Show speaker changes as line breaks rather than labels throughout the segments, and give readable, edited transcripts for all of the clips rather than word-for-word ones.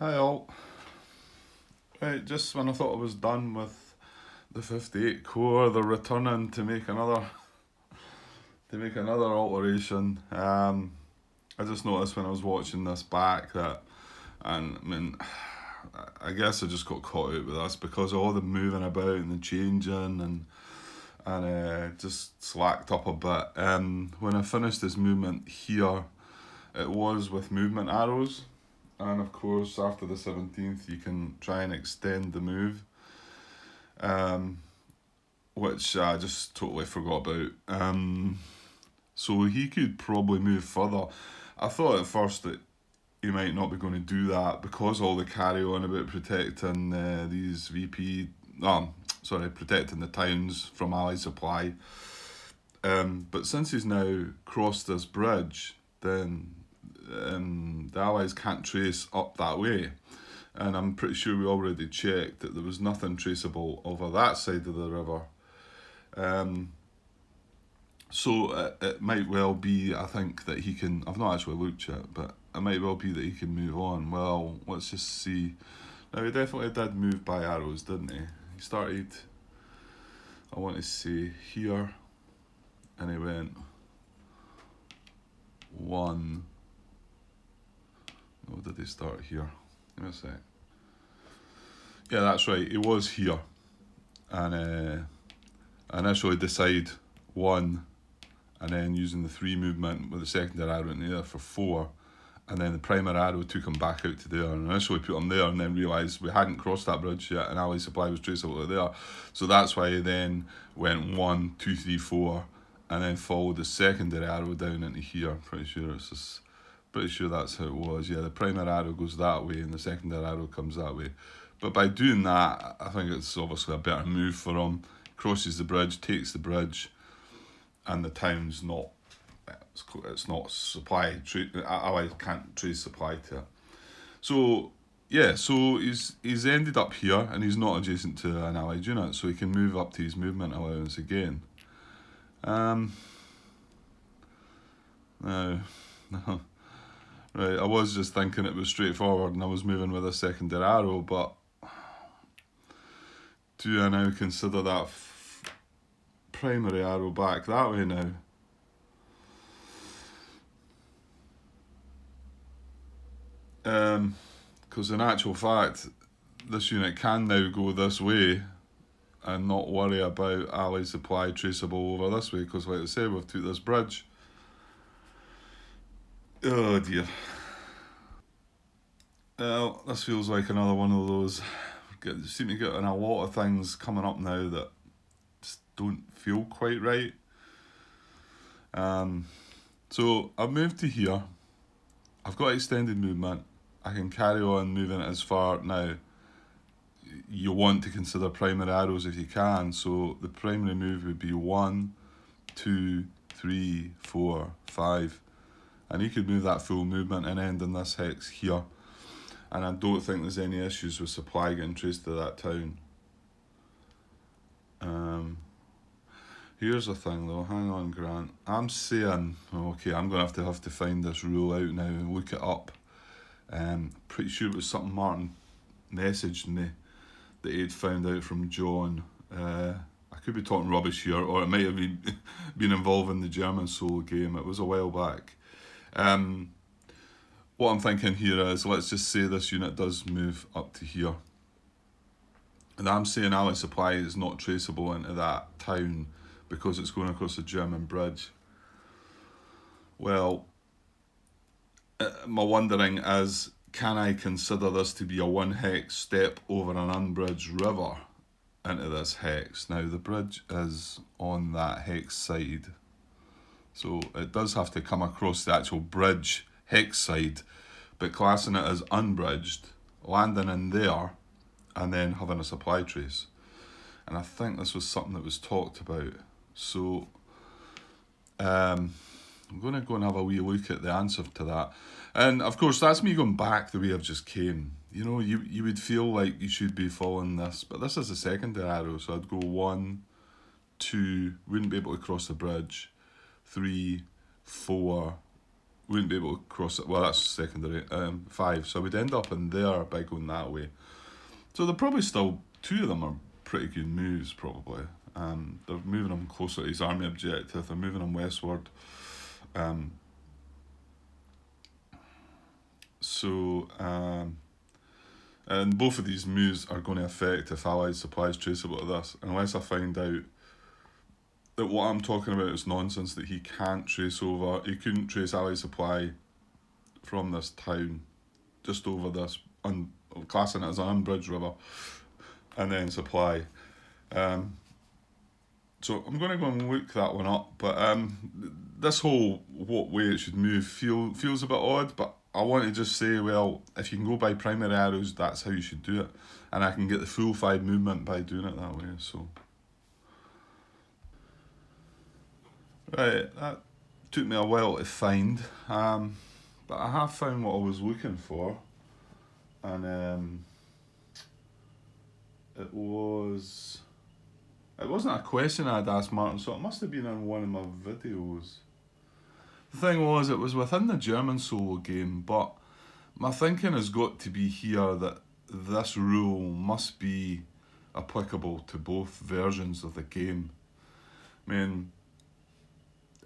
Hi all. Right, just when I thought I was done with the 58 core, they're returning to make another alteration. I just noticed when I was watching this back that, and I mean, I guess I just got caught out with this because of all the moving about and the changing and just slacked up a bit. When I finished this movement here, it was with movement arrows. And of course, after the 17th, you can try and extend the move, um, which I just totally forgot about. So he could probably move further. I thought at first that he might not be going to do that because all the carry on about protecting these protecting the towns from Ally supply. But since he's now crossed this bridge, then the Allies can't trace up that way. And I'm pretty sure we already checked that there was nothing traceable over that side of the river. Um, so it might well be, I think, that he can. I've not actually looked yet, but it might well be that he can move on. Well, let's just see. Now, he definitely did move by arrows, didn't he? He started, I want to say, here, and he went one. Or did he start here? Give me a sec. Yeah, that's right. He was here, and initially decide one, and then using the three movement with the secondary arrow in there for four, and then the primary arrow took him back out to there, and initially put him there, and then realised we hadn't crossed that bridge yet, and Ally supply was traceable to there, so that's why he then went 1, 2, 3, 4, and then followed the secondary arrow down into here. Pretty sure that's how it was. Yeah, the primary arrow goes that way, and the secondary arrow comes that way. But by doing that, I think it's obviously a better move for him. Crosses the bridge, takes the bridge, and the town's not. It's not supply. Ally can't trace supply to it. So yeah, so he's ended up here, and he's not adjacent to an allied unit, so he can move up to his movement allowance again. Now, right, I was just thinking it was straightforward, and I was moving with a secondary arrow, but do I now consider that primary arrow back that way now? Because in actual fact, this unit can now go this way and not worry about ally supply traceable over this way, because like I said, we've took this bridge. Oh dear. Well, this feels like another one of those. Seem to get in a lot of things coming up now that just don't feel quite right. So I've moved to here. I've got extended movement. I can carry on moving it as far now. You want to consider primary arrows if you can. So the primary move would be 1, 2, 3, 4, 5, and he could move that full movement and end in this hex here. And I don't think there's any issues with supply getting traced to that town. Here's the thing though, hang on Grant. I'm saying, okay, I'm going to have to find this rule out now and look it up. Pretty sure it was something Martin messaged me that he'd found out from John. I could be talking rubbish here, or it might have been involving the German solo game. It was a while back. What I'm thinking here is, let's just say this unit does move up to here. And I'm saying Ally supply is not traceable into that town because it's going across the German bridge. Well, my wondering is, can I consider this to be a one hex step over an unbridged river into this hex? Now the bridge is on that hex side, so it does have to come across the actual bridge hex side, but classing it as unbridged, landing in there, and then having a supply trace. And I think this was something that was talked about. So I'm going to go and have a wee look at the answer to that. And of course, that's me going back the way I've just came. You know, you would feel like you should be following this, but this is a secondary arrow, so I'd go 1, 2, wouldn't be able to cross the bridge. 3, 4, wouldn't be able to cross it. Well, that's secondary. 5. So we'd end up in there by going that way. So they're probably still, 2 of them are pretty good moves, probably. They're moving him closer to his army objective. They're moving him westward. And both of these moves are going to affect if Allied supply is traceable to this, unless I find out that what I'm talking about is nonsense, that he can't trace over, he couldn't trace Allied supply from this town, just over this, classing it as an unbridged river, and then supply. So I'm going to go and look that one up, but this whole what way it should move feels a bit odd, but I want to just say, well, if you can go by primary arrows, that's how you should do it, and I can get the full 5 movement by doing it that way. So, right, that took me a while to find, but I have found what I was looking for, and it wasn't a question I'd asked Martin, so it must have been in one of my videos. The thing was, it was within the German solo game, but my thinking has got to be here that this rule must be applicable to both versions of the game. I mean,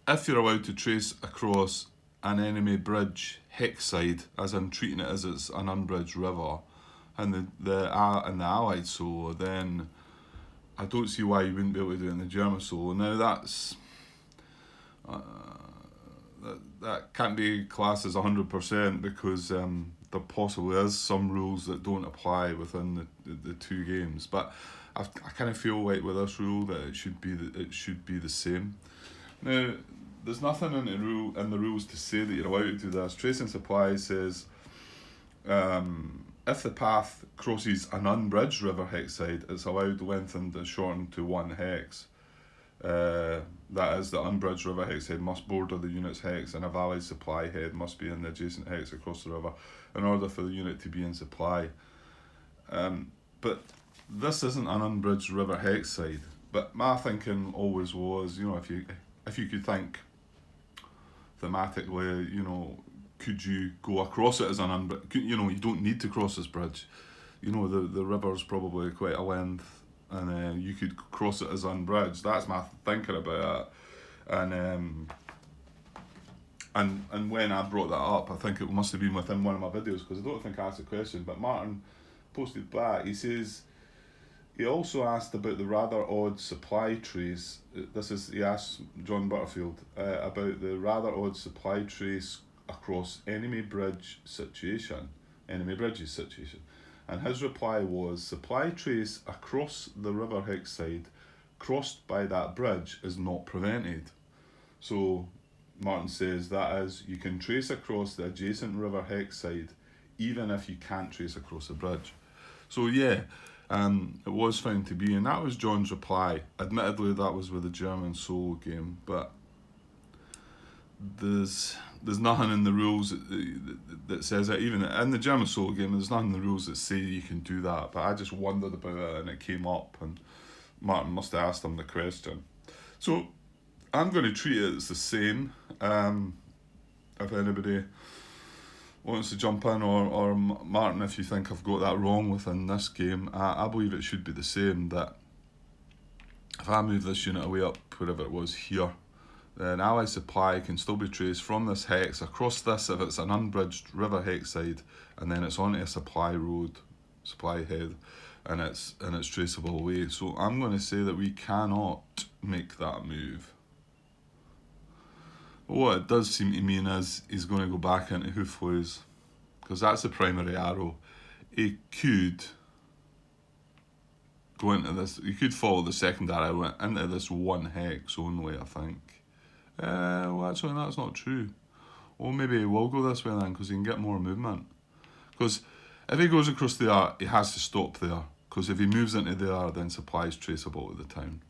if you're allowed to trace across an enemy bridge hexside, as in treating it as it's an unbridged river, and the Allied solo, then I don't see why you wouldn't be able to do it in the German solo. Now that's that can't be classed as 100% because there possibly is some rules that don't apply within the 2 games. But I kind of feel like with this rule that it should be the same. Now, there's nothing in the rules to say that you're allowed to do this. Tracing supply says if the path crosses an unbridged river hexside, it's allowed lengthened and shortened to 1 hex. That is, the unbridged river hexside must border the unit's hex, and a valid supply head must be in the adjacent hex across the river in order for the unit to be in supply. But this isn't an unbridged river hexside. But my thinking always was, if you could think thematically, could you go across it as an unbridged? You don't need to cross this bridge. The river's probably quite a length, and you could cross it as unbridged. That's my thinking about it. And when I brought that up, I think it must have been within one of my videos, because I don't think I asked the question, but Martin posted back. He says he also asked about the rather odd supply trace. He asked John Butterfield about the rather odd supply trace across enemy bridges situation, and his reply was, supply trace across the river hexside crossed by that bridge is not prevented. So Martin says that is, you can trace across the adjacent river hexside even if you can't trace across the bridge. So yeah, it was found to be, and that was John's reply. Admittedly, that was with the German solo game, but there's nothing in the rules that says it. Even in the German solo game, there's nothing in the rules that say you can do that. But I just wondered about it, and it came up, and Martin must have asked him the question. So I'm going to treat it as the same. If anybody wants to jump in, or Martin, if you think I've got that wrong within this game, I believe it should be the same. That if I move this unit away up wherever it was here, then Allied supply can still be traced from this hex across this if it's an unbridged river hexside, and then it's onto a supply head, and it's traceable away. So I'm going to say that we cannot make that move. But what it does seem to mean is he's going to go back into Hooflays, because that's the primary arrow. He could go into this. He could follow the second arrow into this 1 hex only, I think. Well, actually, that's not true. Well, maybe he will go this way then, because he can get more movement. Because if he goes across there, he has to stop there. Because if he moves into there, then supply is traceable to the town.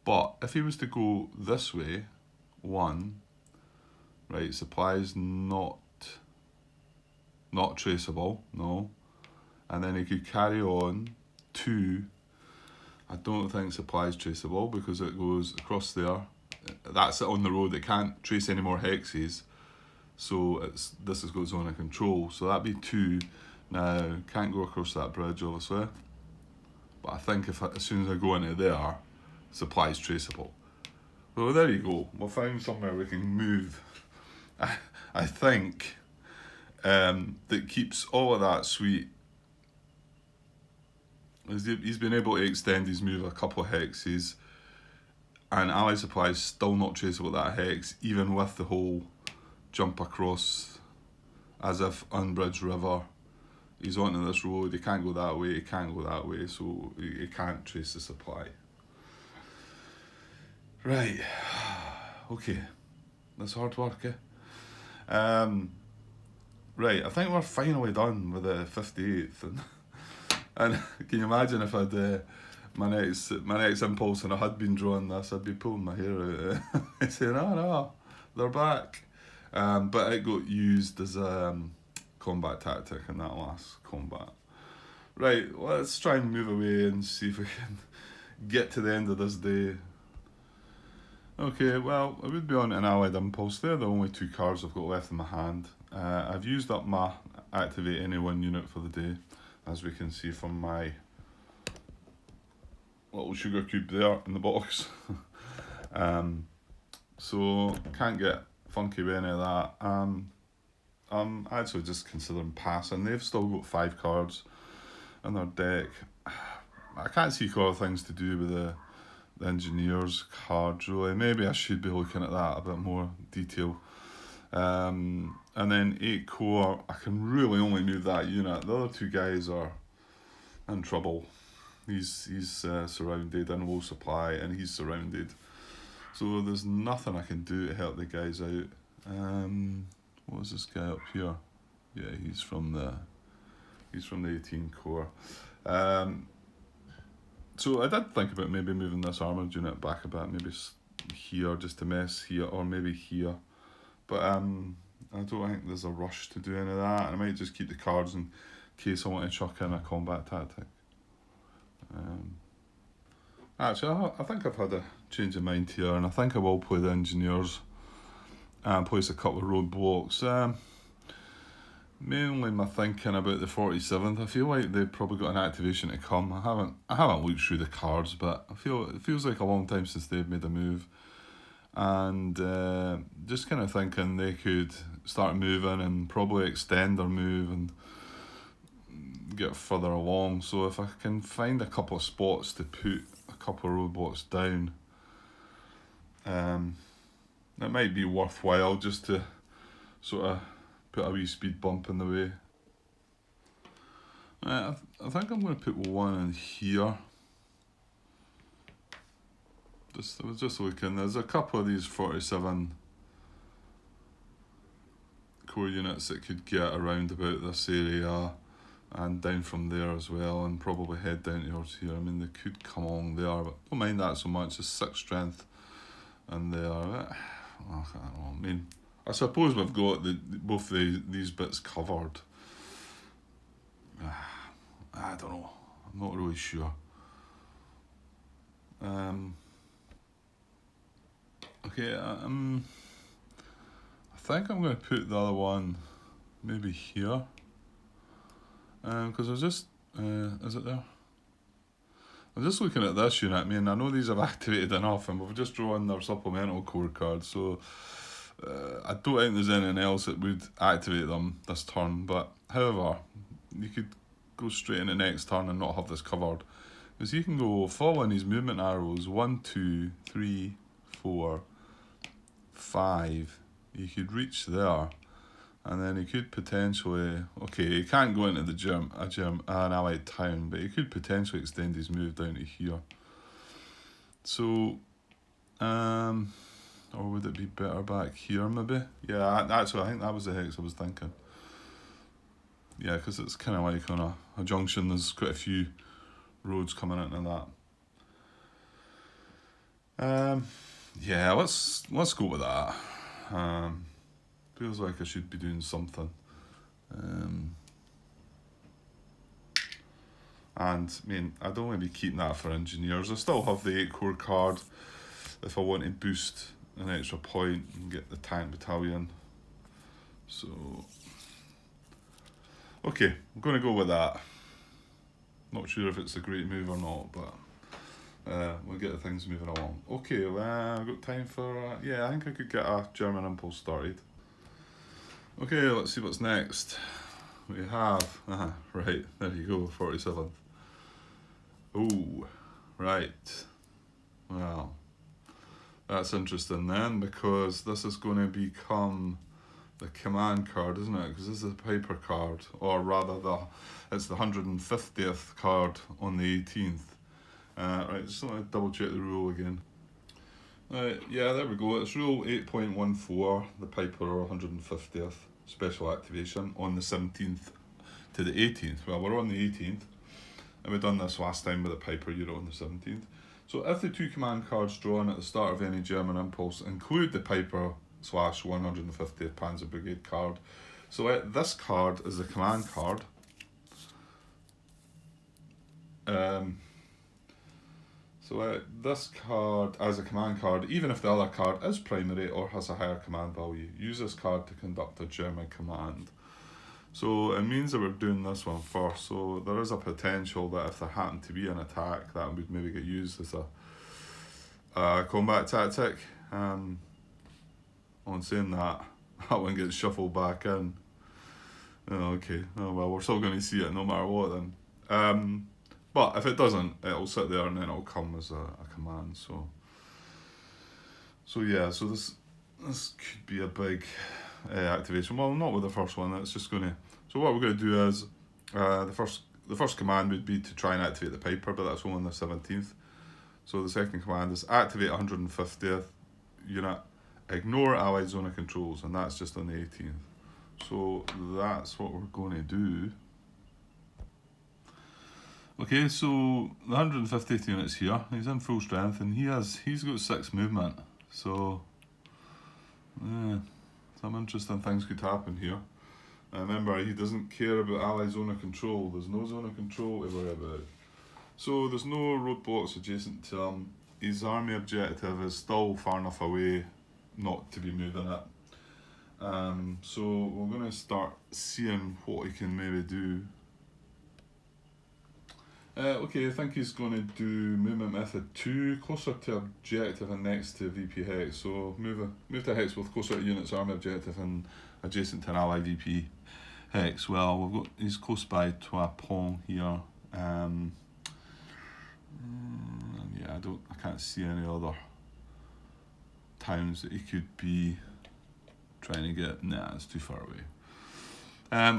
But if he was to go this way, 1, right, supply is not traceable, no. And then he could carry on 2. I don't think supply is traceable because it goes across there. That's it on the road. It can't trace any more hexes. So this has got zone of control. So that'd be 2. Now, can't go across that bridge, obviously. But I think as soon as I go into there, supply is traceable. Well, there you go. We'll find somewhere we can move. I think that keeps all of that sweet. He's been able to extend his move a couple of hexes, and ally supply is still not traceable at that hex, even with the whole jump across as if Unbridged River. He's onto this road, he can't go that way, he can't go that way, so he can't trace the supply. Right, okay, that's hard work, eh? Right, I think we're finally done with the 58th, and can you imagine if I'd my next impulse and I had been drawing this, I'd be pulling my hair out saying, oh no, they're back. But it got used as a combat tactic in that last combat. Right, let's try and move away and see if we can get to the end of this day. Okay, well, I would be on an allied impulse. They're the only 2 cards I've got left in my hand. I've used up my activate any 1 unit for the day, as we can see from my little sugar cube there in the box. So can't get funky with any of that. I'm actually just considering passing. They've still got 5 cards in their deck. I can't see a lot of things to do with the engineers cards really. Maybe I should be looking at that a bit more detail. And then 8 core, I can really only move that unit. The other 2 guys are in trouble. He's surrounded and low supply, and he's surrounded. So there's nothing I can do to help the guys out. What was this guy up here? Yeah, he's from the 18 core. So I did think about maybe moving this armoured unit back a bit, maybe here just to mess here, or maybe here. But I don't think there's a rush to do any of that. I might just keep the cards in case I want to chuck in a combat tactic. Actually, I think I've had a change of mind here, and I think I will play the engineers and place a couple of roadblocks. Mainly my thinking about the 47th. I feel like they've probably got an activation to come. I haven't looked through the cards, but it feels like a long time since they've made a move, and just kind of thinking they could start moving and probably extend their move and get further along. So if I can find a couple of spots to put a couple of roadblocks down, it might be worthwhile just to sort of put a wee speed bump in the way. I think I'm going to put 1 in here. I was just looking, there's a couple of these 47 core units that could get around about this area and down from there as well, and probably head down towards here. I mean, they could come along there, but don't mind that so much. It's 6 strength and there. I don't know. I mean, I suppose we've got both these bits covered. I don't know. I'm not really sure. Okay. I think I'm going to put the other one maybe here. Because I was just, is it there? I'm just looking at this unit. I mean, I know these have activated enough, and we've just drawn their supplemental core card, so I don't think there's anything else that would activate them this turn. But however, you could go straight into next turn and not have this covered, because you can go following these movement arrows 1, 2, 3, 4, 5. You could reach there. And then he could potentially, okay, he can't go into an allied town, but he could potentially extend his move down to here. So, or would it be better back here maybe? Yeah, actually I think that was the hex I was thinking. Yeah, because it's kind of like on a junction, there's quite a few roads coming into that. Yeah, let's go with that. Feels like I should be doing something. And I mean, I'd only be keeping that for engineers. I still have the 8 core card if I want to boost an extra point and get the tank battalion. So, okay, I'm going to go with that. Not sure if it's a great move or not, but we'll get the things moving along. Okay, well, I've got time for, yeah, I think I could get a German impulse started. Okay, let's see what's next. We have, right, there you go, 47th. Oh, right. Well, that's interesting then, because this is going to become the command card, isn't it? Because this is a paper card, or rather, it's the 150th card on the 18th. Right, just let me double check the rule again. Yeah, there we go. It's rule 8.14, the Piper or 150th special activation on the 17th to the 18th. Well, we're on the 18th, and we've done this last time with the Piper Euro on the 17th. So if the two command cards drawn at the start of any German impulse include the Piper / 150th Panzer Brigade card, so this card is the command card. So this card as a command card, even if the other card is primary or has a higher command value, use this card to conduct a German command. So it means that we're doing this one first. So there is a potential that if there happened to be an attack, that would maybe get used as a combat tactic. On saying that, that one gets shuffled back in. Oh, okay, oh well, we're still going to see it no matter what then. But if it doesn't, it'll sit there and then it'll come as a command. So yeah, so this could be a big activation. Well, not with the first one. It's just going to. So what we're going to do is the first command would be to try and activate the Piper, but that's only on the 17th. So the second command is activate 150th unit, ignore Allied zone of controls, and that's just on the 18th. So that's what we're going to do. Okay, so the 150th unit's here. He's in full strength, and he's got 6 movement. So yeah, some interesting things could happen here. Remember, he doesn't care about Allied zone of control. There's no zone of control to worry about. So there's no roadblocks adjacent to him. His army objective is still far enough away not to be moving it. So we're going to start seeing what he can maybe do. Okay, I think he's going to do movement method 2, closer to objective and next to VP hex. So move to hex with closer to units, army objective, and adjacent to an ally VP hex. Well, he's close by to a pong here. Yeah, I can't see any other times that he could be trying to get. Nah, it's too far away.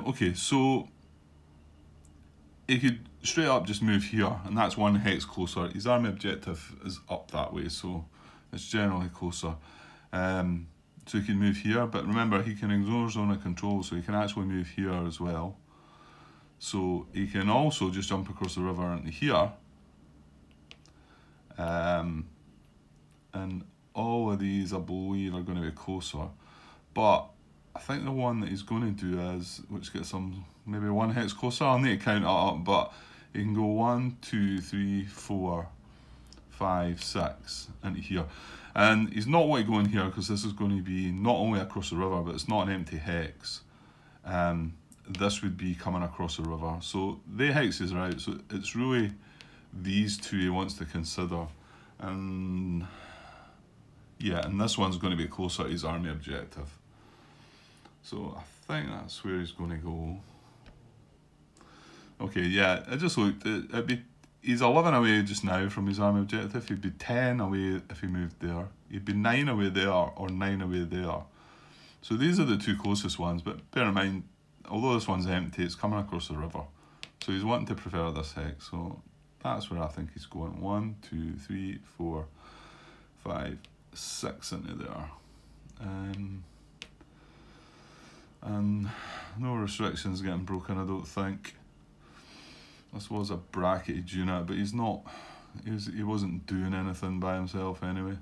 Okay, so he could straight up just move here, and that's 1 hex closer. His army objective is up that way, so it's generally closer. So he can move here, but remember, he can ignore zone of control, so he can actually move here as well. So he can also just jump across the river into here. And all of these, I believe, are going to be closer. But I think the one that he's going to do is, which gets him maybe 1 hex closer. I'll need to count it up, but he can go 1, 2, 3, 4, 5, 6 into here. And he's not want to go in here because this is going to be not only across the river, but it's not an empty hex. This would be coming across the river. So the hexes are out. So it's really these two he wants to consider. And yeah, and this one's going to be closer to his army objective. So I think that's where he's going to go. Okay, yeah, I just looked. He's 11 away just now from his army objective. He'd be 10 away if he moved there. He'd be 9 away there or 9 away there. So these are the two closest ones, but bear in mind, although this one's empty, it's coming across the river. So he's wanting to prefer this hex. So that's where I think he's going. 1, 2, 3, 4, 5, 6 into there. And no restrictions getting broken, I don't think. This was a bracketed unit, but he wasn't doing anything by himself anyway.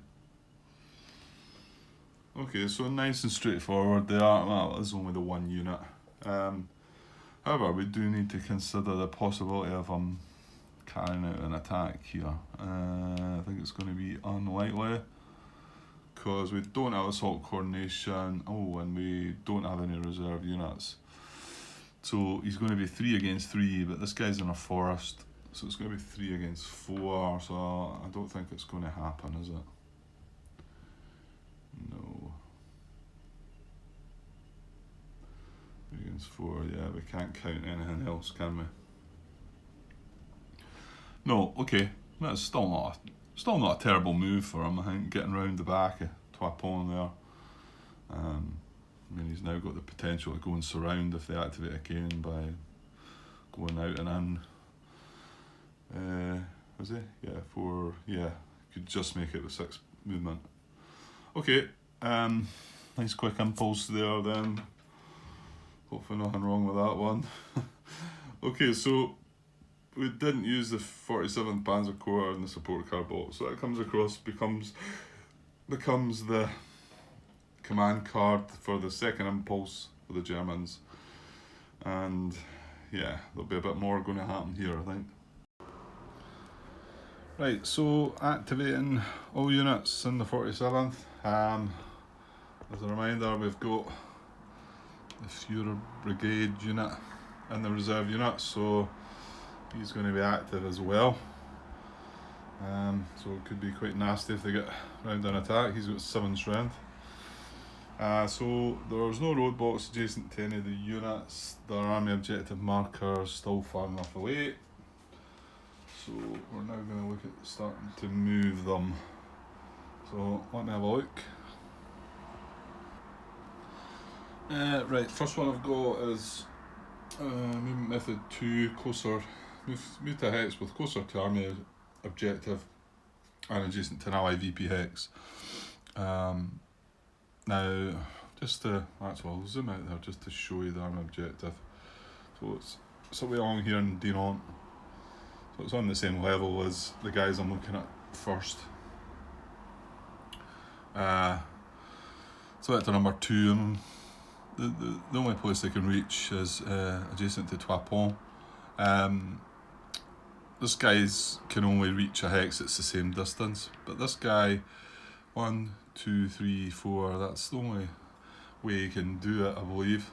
Okay, so nice and straightforward there. Well, there's only the 1 unit. However, we do need to consider the possibility of him carrying out an attack here. I think it's going to be unlikely. because we don't have assault coordination. Oh, and we don't have any reserve units. So he's going to be 3 against 3, but this guy's in a forest, so it's going to be 3 against 4. So I don't think it's going to happen, is it? No. 3 against 4. Yeah, we can't count anything else, can we? No. Okay. That's still not a terrible move for him. I think getting round the back of Toipon there. I mean, he's now got the potential to go and surround if they activate again by going out and in. Was he? Yeah, 4. Yeah, could just make it with 6 movement. Okay, nice quick impulse there then. Hopefully nothing wrong with that one. Okay, so we didn't use the 47th Panzer Corps in the support car box, so that comes across, becomes the command card for the second impulse for the Germans. And yeah, there'll be a bit more going to happen here, I think. Right, so activating all units in the 47th. As a reminder, we've got the Führer Brigade unit and the reserve unit, so he's going to be active as well. So it could be quite nasty if they get round an attack. He's got 7 strength. So there's no roadblocks adjacent to any of the units. Their army objective markers still far enough away. So we're now going to look at starting to move them. So let me have a look. Right, first one I've got is movement method 2, closer. Move to a hex with closer to army objective and adjacent to an ally VP hex. Now, just to, actually I'll zoom out there just to show you the army objective. So it's away along here in Dinant. So it's on the same level as the guys I'm looking at first. Selector number 2, and the only place they can reach is adjacent to Toipon. This guy's can only reach a hex that's the same distance, but this guy, 1, 2, 3, 4, that's the only way he can do it, I believe.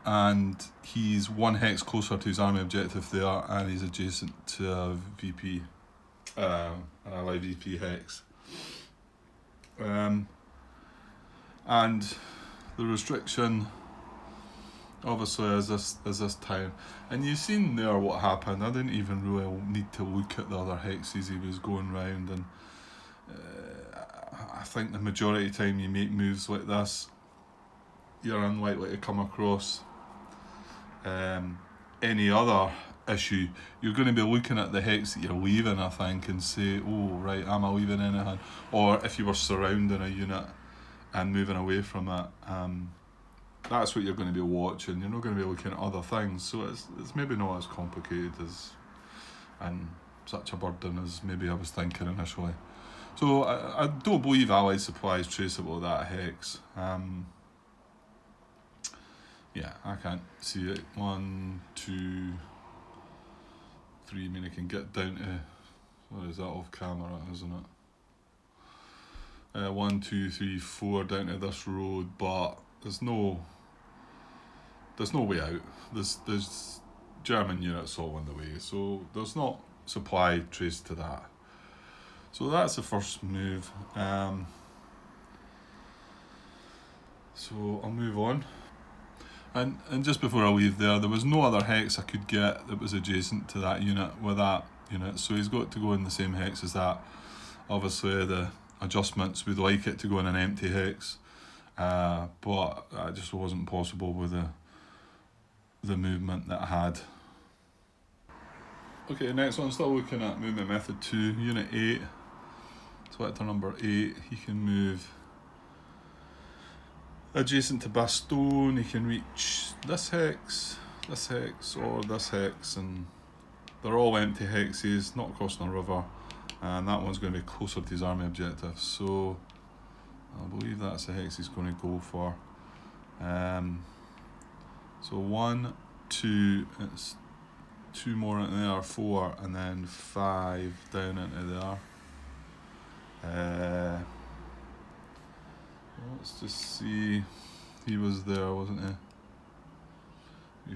And he's 1 hex closer to his army objective there, and he's adjacent to a VP, an ally VP hex. And the restriction obviously is this time, and you've seen there what happened. I didn't even really need to look at the other hexes he was going round, and I think the majority of the time you make moves like this, you're unlikely to come across any other issue. You're going to be looking at the hex that you're leaving, I think, and say, oh right, am I leaving anything? Or if you were surrounding a unit and moving away from it, that's what you're going to be watching. You're not going to be looking at other things, so it's maybe not as complicated as and such a burden as maybe I was thinking initially. So I don't believe Allied supply is traceable to that hex. Yeah, I can't see it. 1, 2, 3. I mean, I can get down to, what is that, off camera, isn't it? 1, 2, 3, 4 down to this road, but there's no way out. There's German units all on the way, so there's not supply traced to that. So that's the first move. So I'll move on. And just before I leave there was no other hex I could get that was adjacent to that unit with that unit, so he's got to go in the same hex as that. Obviously the adjustments would like it to go in an empty hex, but that just wasn't possible with the movement that I had. Okay, next one, still looking at movement method 2, unit 8, selector number 8, he can move adjacent to Bastogne. He can reach this hex, or this hex, and they're all empty hexes, not crossing a river, and that one's going to be closer to his army objective, so I believe that's the hex he's going to go for. So 1, 2, it's 2 more into there, 4, and then 5 down into there. Let's just see. He was there, wasn't he?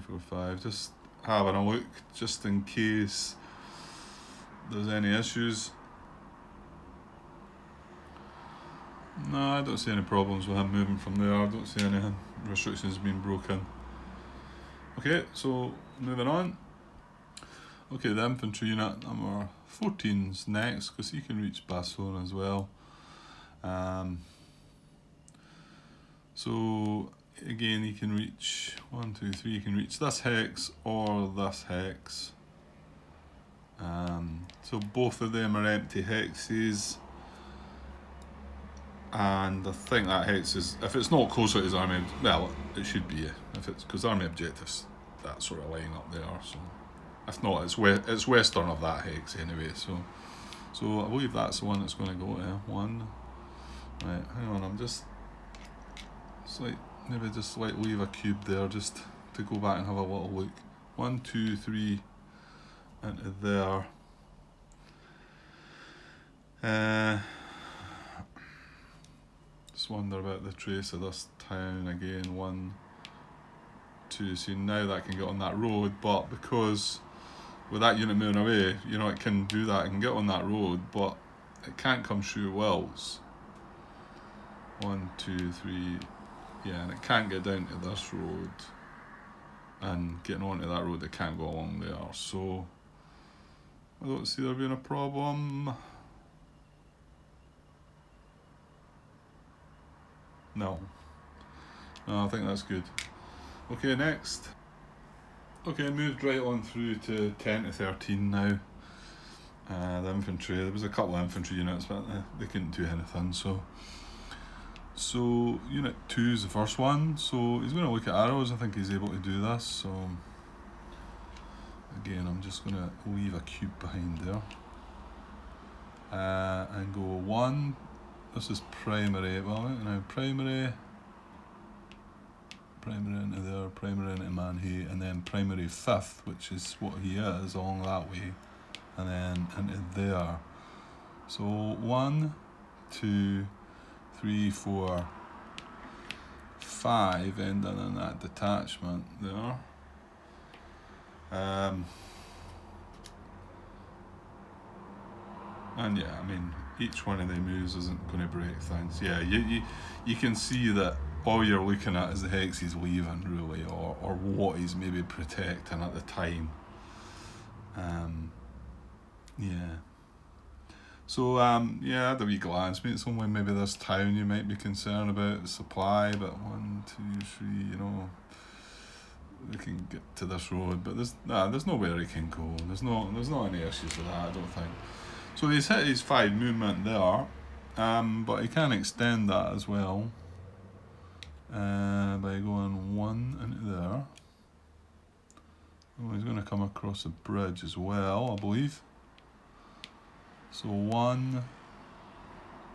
3, 4, 5. Just having a look, just in case there's any issues. No, I don't see any problems with him moving from there. I don't see any restrictions being broken. Okay, so moving on. Okay, the infantry unit number 14's next, because he can reach Basson as well. So again, he can reach 1, 2, 3. He can reach this hex or this hex. So both of them are empty hexes, and I think that hex is, if it's not closer to his army, well, it should be, if it's, because army objectives that sort of line up there. So if not, it's western of that hex anyway. So I believe that's the one that's going to go to 1. Right, hang on, I'm just maybe just leave a cube there just to go back and have a little look. 1, 2, 3 into there. Just wonder about the trace of this town again. 1, 2. See, now that can get on that road, but because with that unit moving away, you know, it can do that. It can get on that road, but it can't come through wells. 1, 2, 3. Yeah, and it can't get down to this road, and getting onto that road, it can't go along there. So I don't see there being a problem. No, I think that's good. Okay, next. Okay, moved right on through to 10 to 13 now. The infantry, there was a couple of infantry units, but they couldn't do anything. So unit 2 is the first one. So he's going to look at arrows. I think he's able to do this. So again, I'm just going to leave a cube behind there, and go 1. This is primary. Well, now primary into there, primary into Manhay, and then primary 5th, which is what he is, along that way, and then into there. So 1, 2, 3, 4, 5, ending in that detachment there. And yeah, I mean, each one of the moves isn't going to break things. Yeah, you can see that all you're looking at is the hex he's leaving, really, or what he's maybe protecting at the time. Yeah. So yeah, at a wee glance, it's only maybe this town you might be concerned about supply, but 1, 2, 3, you know, they can get to this road, but there's nowhere he can go. There's not any issues with that, I don't think. So he's hit his 5 movement there, but he can extend that as well by going 1 into there. Oh, he's going to come across a bridge as well, I believe. So 1,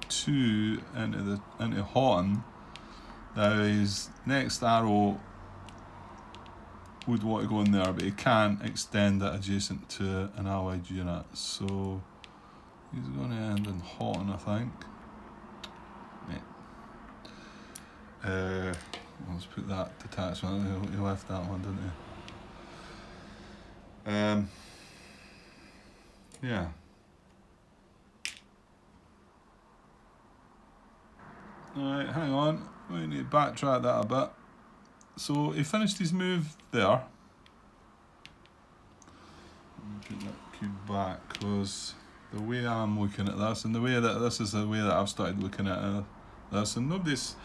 2 into Houghton. Now his next arrow would want to go in there, but he can't extend it adjacent to an allied unit. So he's going to end in Houghton, I think. Yeah. Let's put that detachment. He left that one, didn't he? Yeah. Alright, hang on. We need to backtrack that a bit. So he finished his move there. Put that cube back, because the way I'm looking at this, and the way that this is the way that I've started looking at this, and nobody's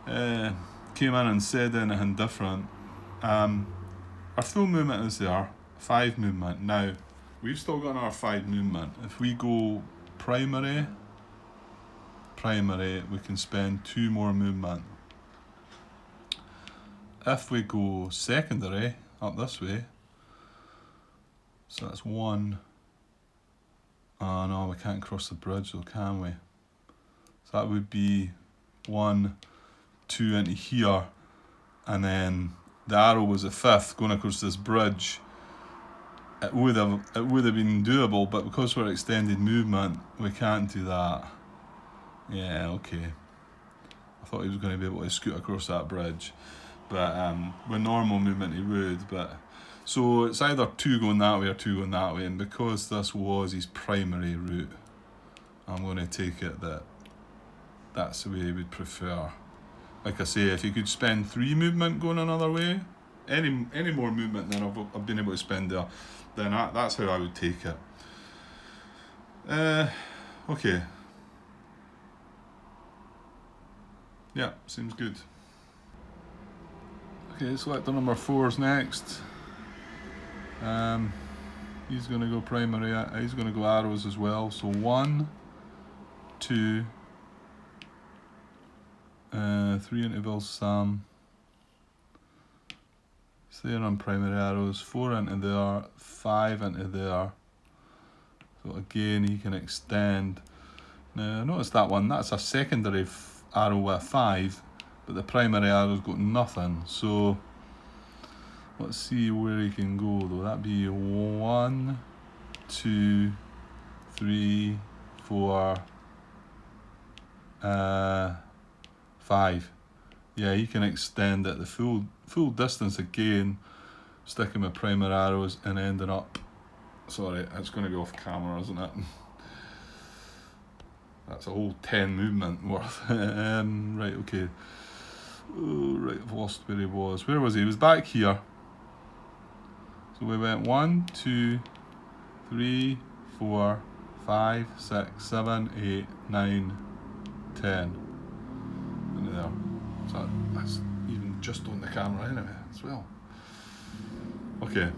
came in and said anything different. Our full movement is there, 5 movement. Now, we've still got our 5 movement. If we go primary, we can spend 2 more movement. If we go secondary, up this way, so that's 1. Oh no, we can't cross the bridge though, can we? So that would be 1, 2 into here, and then the arrow was a 5th going across this bridge. It would have been doable, but because we're extended movement, we can't do that. Yeah, okay. I thought he was going to be able to scoot across that bridge, but with normal movement he would. But so it's either two going that way or two going that way, and because this was his primary route, I'm going to take it that that's the way he would prefer. Like I say, if he could spend 3 movement going another way, any more movement than I've been able to spend there, then that's how I would take it. Okay. Yeah, seems good. Okay, selector number 4's next. He's going to go primary. He's going to go arrows as well. So 1, 2, 3 into Bill Sam. So there on primary arrows. 4 into there. 5 into there. So again, he can extend. Now notice that one. That's a secondary arrow with a 5, but the primary arrow's got nothing. So let's see where he can go though. That'd be 1, 2, 3, 4, 5. Yeah, he can extend it the full distance again, sticking with primary arrows and ending up. Sorry, it's going to be off camera, isn't it? That's a whole 10 movement worth. Right, okay. Oh, right, I've lost where he was. Where was he? He was back here. So we went 1, 2, 3, 4, 5, 6, 7, 8, 9, 10. Into there. So that's even just on the camera anyway as well. Okay.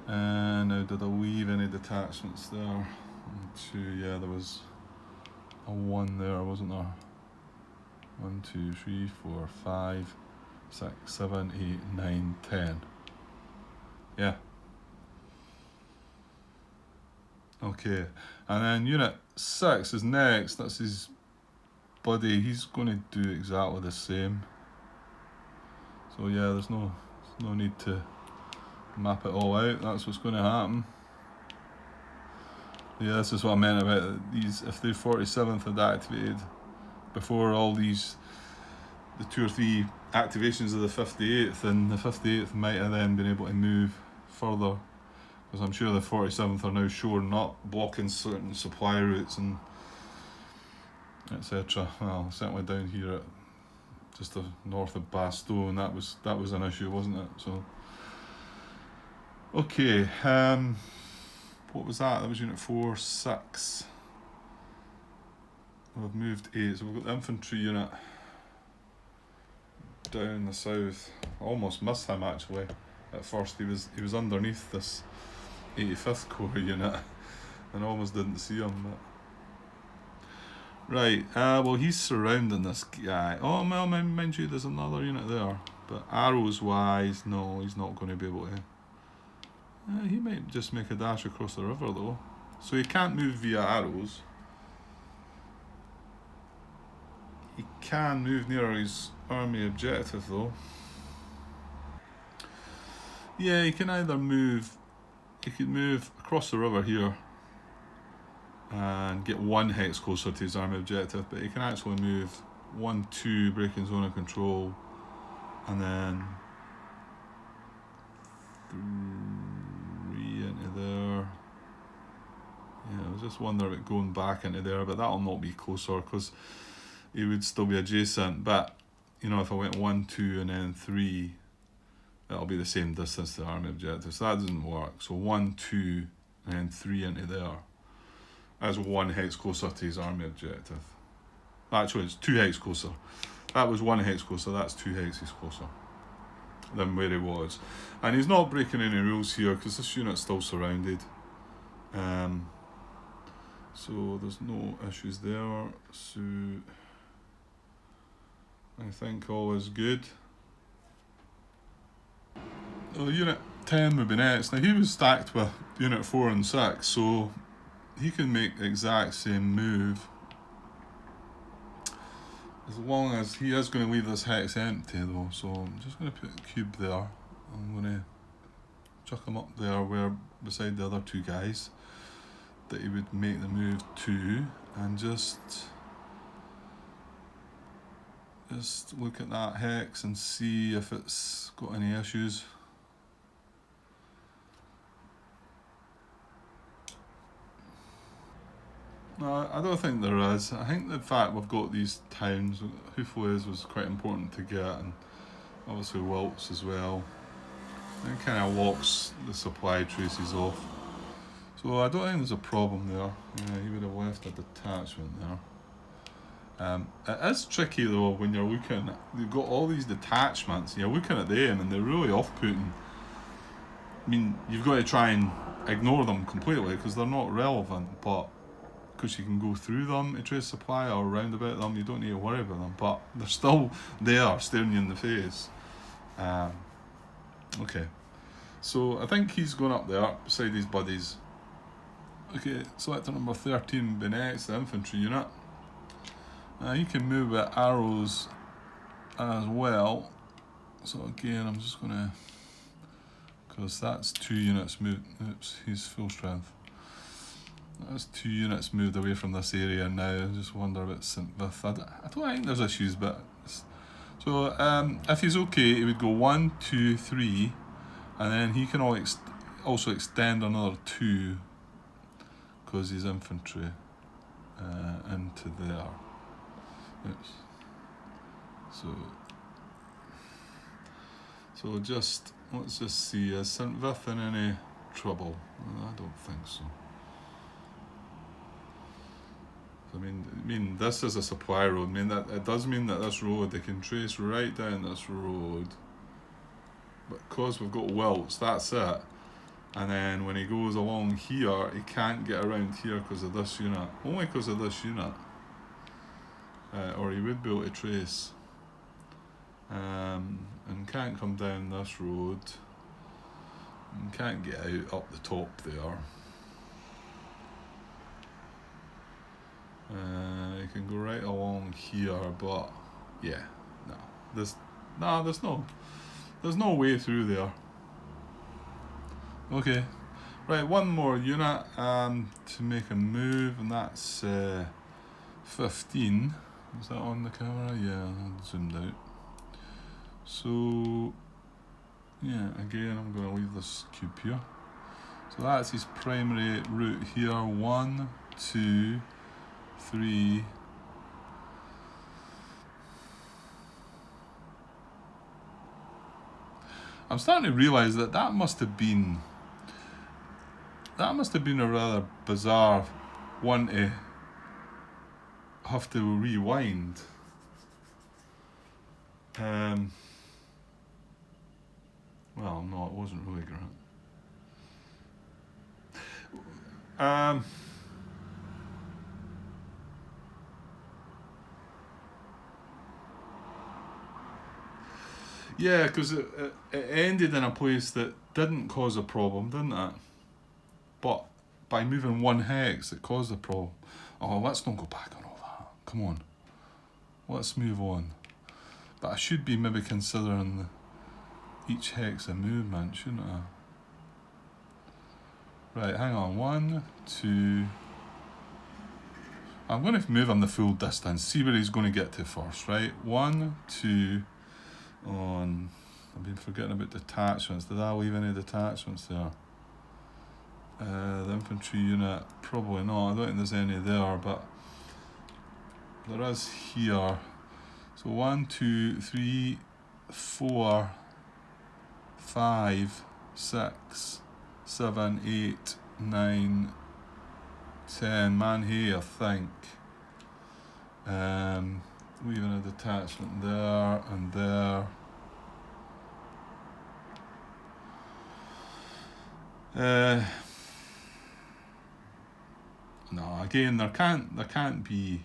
And now did I leave any detachments there? 1, 2, yeah, there was a 1 there, wasn't there? 1, 2, 3, 4, 5, 6, 7, 8, 9, 10. Yeah. Okay. And then unit 6 is next. That's his buddy. He's going to do exactly the same. So yeah, there's no need to map it all out. That's what's going to happen. Yeah, this is what I meant about these. If the 47th had activated before all these, the 2 or 3 activations of the 58th, then the 58th might have then been able to move further, because I'm sure the 47th are now shoring up, blocking certain supply routes and etc. Well, certainly down here at just the north of Bastogne, that was an issue, wasn't it? So okay, what was that? That was unit 4, 6. We've moved 8, so we've got the infantry unit down the south. I almost missed him actually. At first he was underneath this 85th Corps unit and almost didn't see him. But right, well he's surrounding this guy. Oh well, mind you, there's another unit there. But arrows wise, no, he's not going to be able to. He might just make a dash across the river though. So he can't move via arrows. He can move near his army objective though. Yeah, he can either move, he could move across the river here and get 1 hex closer to his army objective, but he can actually move 1, 2, breaking zone of control, and then 3 into there. Yeah, I was just wondering about going back into there, but that'll not be closer because he would still be adjacent. But you know, if I went 1, 2, and then 3, that'll be the same distance to the army objective. So that doesn't work. So 1, 2, and then 3 into there. That's 1 hex closer to his army objective. Actually, it's 2 hex closer. That was 1 hex closer. That's 2 hexes closer than where he was. And he's not breaking any rules here because this unit's still surrounded. So there's no issues there. So I think all is good. Well, Unit 10 would be next. Now he was stacked with Unit 4 and 6, so he can make the exact same move. As long as he is going to leave this hex empty though, so I'm just going to put a cube there. I'm going to chuck him up there where beside the other 2 guys. that he would make the move to, and just look at that hex and see if it's got any issues. No, I don't think there is. I think the fact we've got these towns, Houffalize was quite important to get, and obviously Wilts as well. It kind of locks the supply traces off. So I don't think there's a problem there. Yeah, he would have left a detachment there. It is tricky though when you're looking, you've got all these detachments, and you're looking at them and they're really off-putting. I mean, you've got to try and ignore them completely because they're not relevant, but because you can go through them to trace supply or round about them, you don't need to worry about them, but they're still there staring you in the face. Okay, so I think he's going up there beside his buddies. Okay, selector number 13, Benex, the infantry unit. You can move with arrows as well. So again, I'm just going to, because that's 2 units moved. Oops, he's full strength. That's 2 units moved away from this area now. I just wonder about St. Vith. I don't think there's issues, but so if he's okay, he would go 1, 2, 3, and then he can also extend another 2 because he's infantry into there. Oops. So let's just see. Is St. Vith in any trouble? I don't think so. I mean, this is a supply road. I mean, that it does mean that this road, they can trace right down this road. But because we've got Wilts, that's it. And then when he goes along here, he can't get around here because of this unit. Only because of this unit. Or he would be able to trace. And can't come down this road. And can't get out up the top there. You can go right along here, but yeah, there's no way through there. Okay, right, one more unit to make a move, and that's 15. Is that on the camera? Yeah, I zoomed out. So yeah, again, I'm going to leave this cube here. So that's his primary route here. 1, 2, 3. I'm starting to realise that must have been a rather bizarre one to have to rewind. Well, no, it wasn't really great. Yeah, because it ended in a place that didn't cause a problem, didn't it? But by moving 1 hex, it caused a problem. Oh, let's not go back on all that. Come on. Let's move on. But I should be maybe considering each hex a movement, shouldn't I? Right, hang on. 1, 2... I'm going to move him the full distance, see where he's going to get to first, right? 1, 2... on. I've been forgetting about detachments. Did I leave any detachments there? The infantry unit, probably not. I don't think there's any there, but there is here. So 1, 2, 3, 4, 5, 6, 7, 8, 9, 10. Man here, I think. Leaving a detachment there and there. No, again, there can't be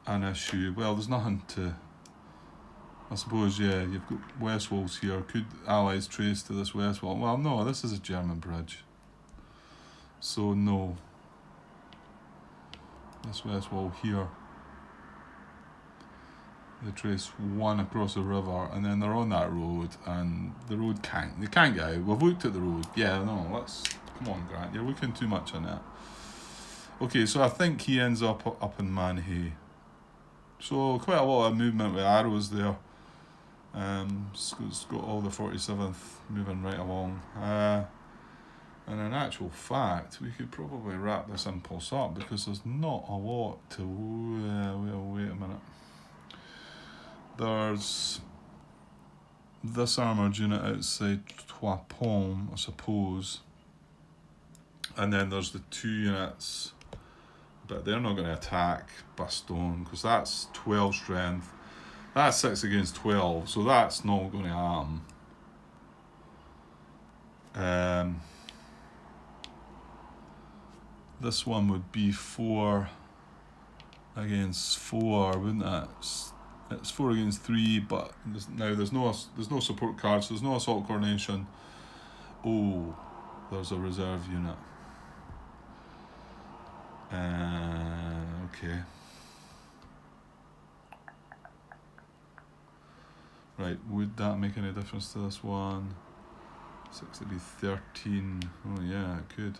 an issue. Well, there's nothing to. I suppose, yeah, you've got West Walls here. Could Allies trace to this West Wall? Well, no, this is a German bridge. So no. This West Wall here. They trace one across the river, and then they're on that road, and the road they can't get out. We've looked at the road. Yeah, no, come on, Grant, you're looking too much on it. Okay, so I think he ends up in Manhay. So quite a lot of movement with arrows there. It's got all the 47th moving right along. And in actual fact, we could probably wrap this impulse up because there's not a lot to... wait a minute. There's this armoured unit outside Trois Pommes, I suppose. And then there's the 2 units, but they're not going to attack Bastogne because that's 12 strength. That's 6 against 12, so that's not going to happen. This one would be 4 against 4, wouldn't it? It's 4 against 3, but there's no support cards, so there's no assault coordination. Oh, there's a reserve unit. Okay. Right, would that make any difference to this one? 6 would be 13. Oh yeah, it could.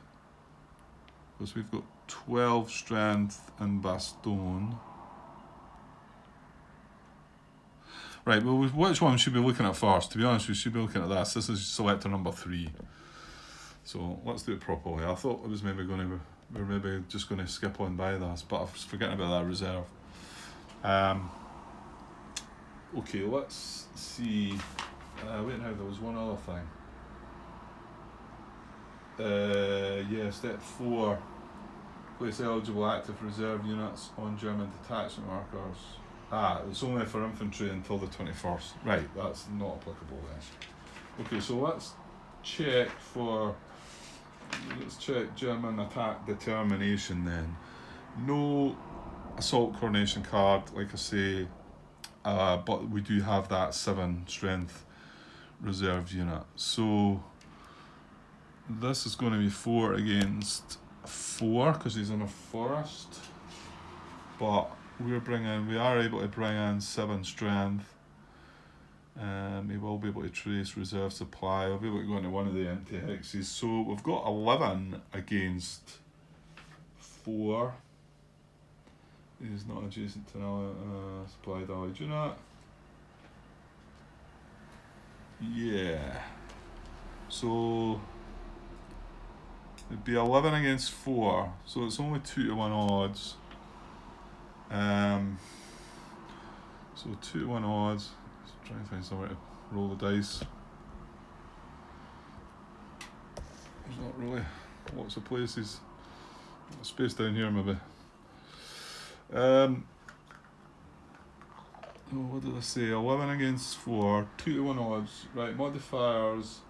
Because we've got 12 strength in Bastogne. Right, well, which one should we be looking at first? To be honest, we should be looking at this. This is selector number 3. So let's do it properly. I thought it was maybe we're maybe just going to skip on by this, but I was forgetting about that reserve. Okay, let's see. Wait now, there was one other thing. Yeah, step 4. Place eligible active reserve units on German detachment markers. It's only for infantry until the 21st. Right, that's not applicable then. Okay, so let's check German attack determination then. No assault coordination card, like I say, but we do have that 7 strength reserve unit. So this is going to be 4 against 4 because he's in a forest, but we are able to bring in 7 strength. He will be able to trace reserve supply. I'll be able to go into one of the empty hexes. So we've got 11 against 4. He's not adjacent to an supplied allied unit. Yeah. So it'd be 11 against 4. So it's only 2 to 1 odds. So 2 to 1 odds. Let's try and find somewhere to roll the dice. There's not really lots of places. Space down here maybe. What did I say? 11 against 4, 2 to 1 odds. Right, modifiers.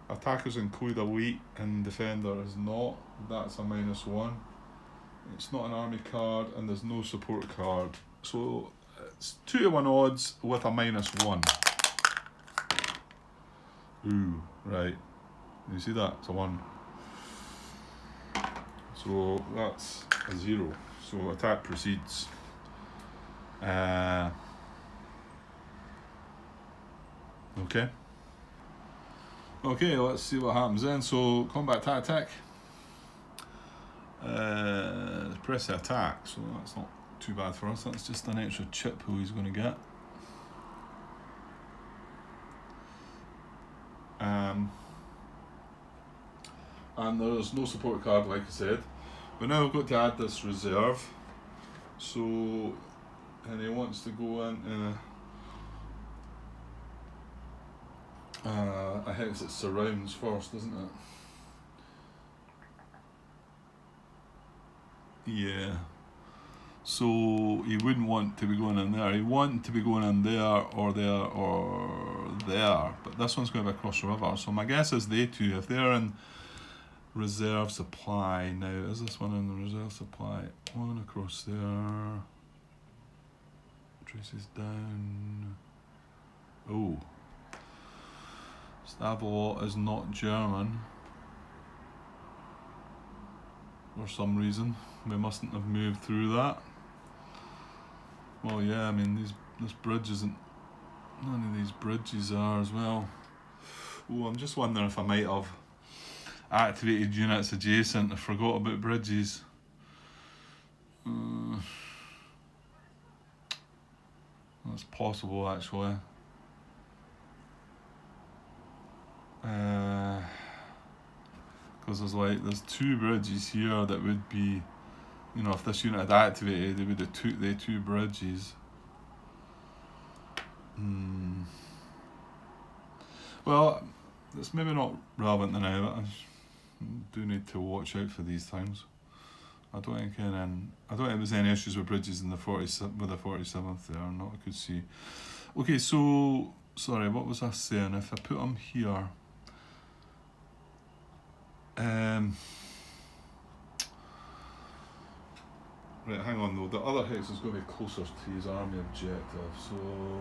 Attackers include elite and defender is not. That's a -1. It's not an army card and there's no support card. So it's 2 to 1 odds with a -1. Ooh, right. You see that? It's a 1. So that's a 0. So attack proceeds. Okay. Okay, let's see what happens then. So combat tactic. Press the attack, so that's not too bad for us. That's just an extra chip who he's going to get. And there's no support card, like I said. But now we've got to add this reserve. So, and he wants to go into a hex that surrounds first, doesn't it? Yeah. So he wouldn't want to be going in there. He want to be going in there or there or there. But this one's going to be across the river. So my guess is they two, if they're in reserve supply now, is this one in the reserve supply? One across there. Traces down. Oh. Stavelot is not German. For some reason. We mustn't have moved through that. Well, yeah, I mean, this bridge isn't... None of these bridges are as well. Oh, I'm just wondering if I might have activated units adjacent. I forgot about bridges. That's possible, actually. Because there's two bridges here that would be, if this unit had activated, they would have took the two bridges. Well, it's maybe not relevant now, but I do need to watch out for these times. I don't think there's any issues with bridges in the 47th there, not I could see. Okay, so sorry, what was I saying? If I put them here, right, hang on though. The other hex is going to be closer to his army objective, so.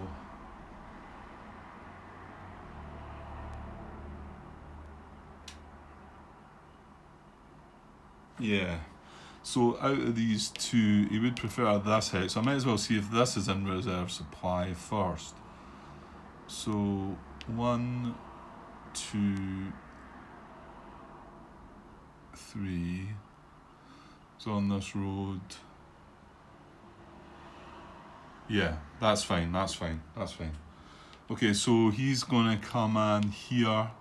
Yeah. So out of these two, he would prefer this hex. So I might as well see if this is in reserve supply first. So 1, 2, 3. So on this road. Yeah, that's fine. Okay, so he's gonna come in here,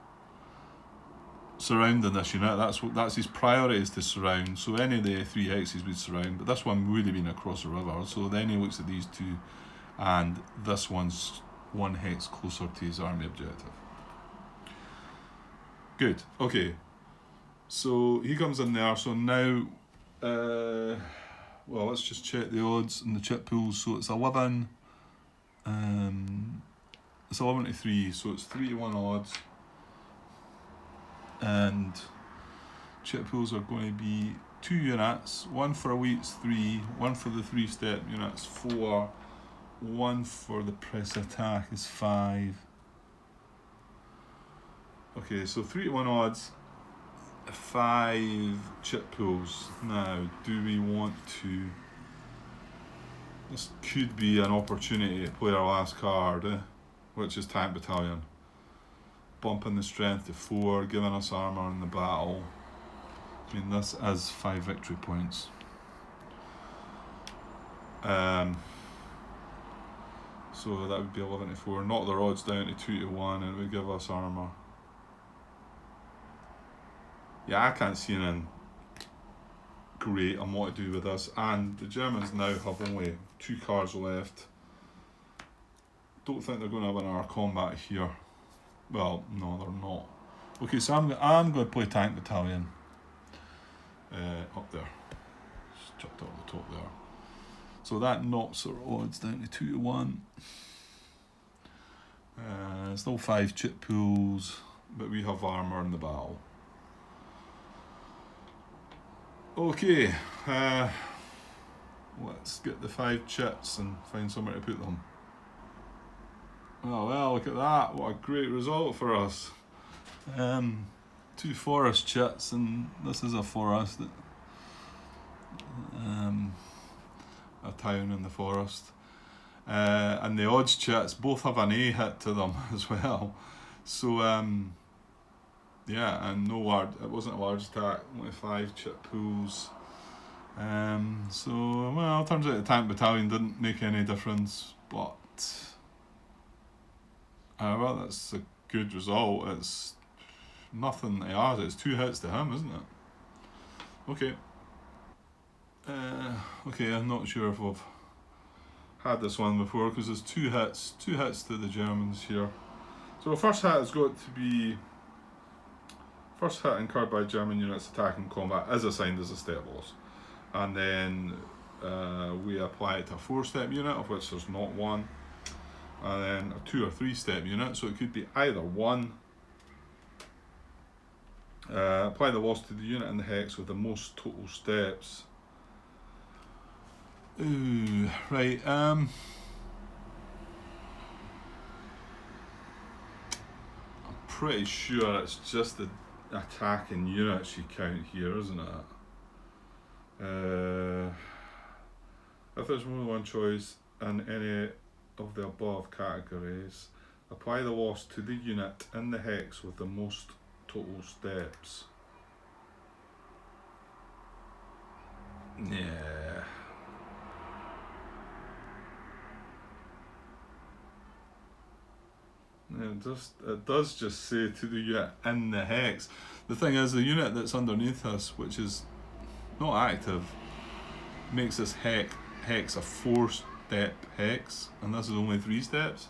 surrounding this unit. That's his priority, is to surround. So any of the 3 hexes would surround, but this one would have been across the river. So then he looks at these two, and this one's 1 hex closer to his army objective. Good. Okay. So he comes in there. So now, well, let's just check the odds and the chip pools. So it's 11. It's 11 to 3. So it's 3 to 1 odds. And chip pools are going to be 2 units, 1 for elites 3, 1 for the 3-step units 4, 1 for the press attack is 5. Okay, so 3 to 1 odds, 5 chip pools. Now, do we want to... This could be an opportunity to play our last card, which is Tank Battalion. Bumping the strength to 4, giving us armour in the battle. I mean, this is 5 victory points. So that would be 11 to 4. Knock their odds down to 2 to 1, and it would give us armour. Yeah, I can't see anything great on what to do with this. And the Germans now have only 2 cards left. Don't think they're going to have an hour combat here. Well, no, they're not. Okay, so I'm going to play Tank Battalion. Up there. Just chucked it up the top there. So that knocks our odds down to 2 to 1. Still 5 chip pools, but we have armour in the battle. Okay, let's get the 5 chips and find somewhere to put them. Oh well, look at that, what a great result for us. 2 forest chits, and this is a forest. A town in the forest. And the odds chits both have an A hit to them as well. So, yeah, and it wasn't a large attack, only 5 chip pools. So, well, it turns out the Tank Battalion didn't make any difference, but well, that's a good result. It's nothing to ours, it's 2 hits to him, isn't it? Okay. Okay, I'm not sure if I've had this one before, because there's 2 hits to the Germans here. So the first hit has got to be... First hit incurred by German units attacking combat is assigned as a step loss. And then we apply it to a 4-step unit, of which there's not one. And then a 2 or 3-step unit, so it could be either one. Apply the loss to the unit in the hex with the most total steps. Ooh, right, I'm pretty sure it's just the attacking units you count here, isn't it? If there's more than one choice, in any of the above categories. Apply the loss to the unit in the hex with the most total steps. Yeah. It does just say to the unit in the hex. The thing is, the unit that's underneath us, which is not active, makes this hex a 4-step hex, and this is only 3 steps.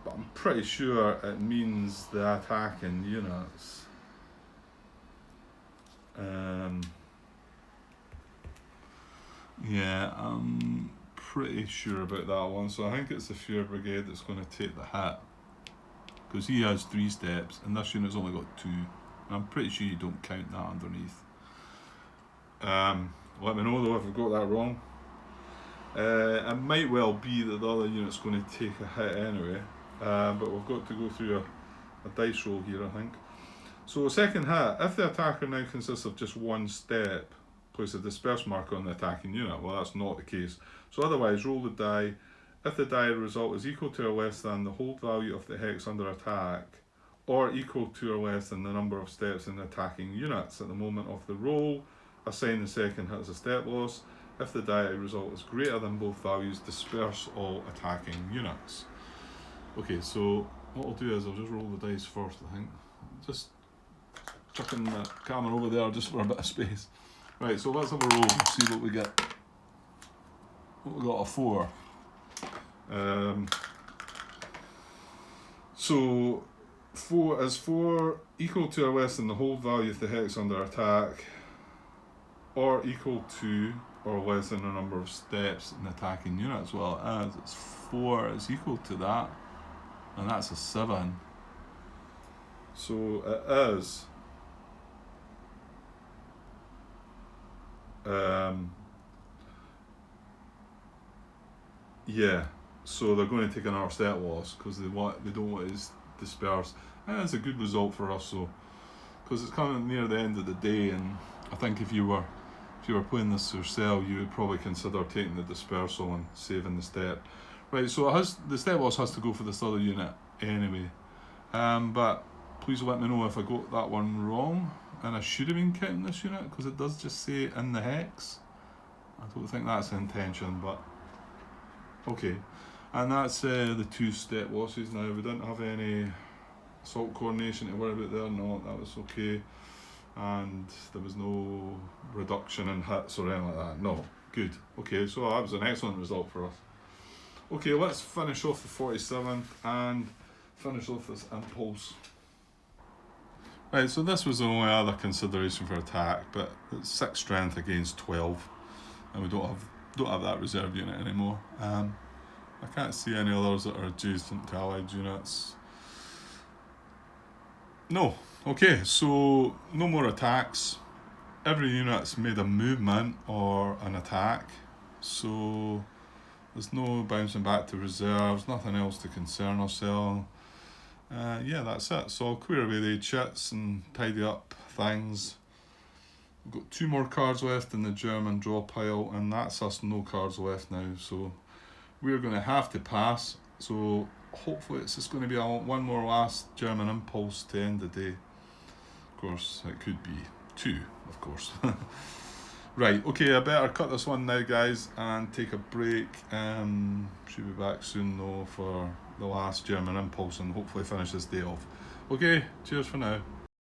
But I'm pretty sure it means the attacking units. Yeah, I'm pretty sure about that one. So I think it's the Fuhrer Brigade that's going to take the hit, because he has 3 steps and this unit's only got 2. I'm pretty sure you don't count that underneath. Let me know though if I've got that wrong. It might well be that the other unit's going to take a hit anyway, but we've got to go through a dice roll here, I think. So second hit, if the attacker now consists of just 1 step, place a disperse marker on the attacking unit. Well, that's not the case. So otherwise, roll the die. If the die result is equal to or less than the hold value of the hex under attack, or equal to or less than the number of steps in the attacking units at the moment of the roll, assign the second hit as a step loss. If the die result is greater than both values, disperse all attacking units. Okay, so what I'll do is I'll just roll the dice first, I think. Just chucking the camera over there just for a bit of space. Right, so let's have a roll and see what we get. What we got, a 4. So 4 is 4 equal to or less than the hold value of the hex under attack, or equal to or less than the number of steps in attacking units. Well, as it's 4 is equal to that, and that's a 7. So it is yeah, so they're going to take another step loss because they don't want to disperse. And that's a good result for us, so because it's coming near the end of the day, and I think if you were playing this yourself, you would probably consider taking the dispersal and saving the step. Right, so the step loss has to go for this other unit anyway. But please let me know if I got that one wrong, and I should have been counting this unit because it does just say in the hex. I don't think that's the intention, but okay. And that's the 2 step losses. Now, we didn't have any assault coordination to worry about there. No, that was okay. And there was no reduction in hits or anything like that. No, good. Okay, so that was an excellent result for us. Okay, let's finish off the 47th and finish off this impulse. Right, so this was the only other consideration for attack, but it's 6 strength against 12, and we don't have that reserve unit anymore. I can't see any others that are adjacent to allied units. No. Okay, so no more attacks. Every unit's made a movement or an attack, so there's no bouncing back to reserves, nothing else to concern ourselves. Yeah, that's it. So I'll clear away the chits and tidy up things. We've got 2 more cards left in the German draw pile, and that's us no cards left now, so we're going to have to pass. So hopefully it's just going to be one more last German impulse to end the day. Of course, it could be 2, of course. Right, okay, I better cut this one now, guys, and take a break. Should be back soon, though, for the last German impulse and hopefully finish this day off. Okay, cheers for now.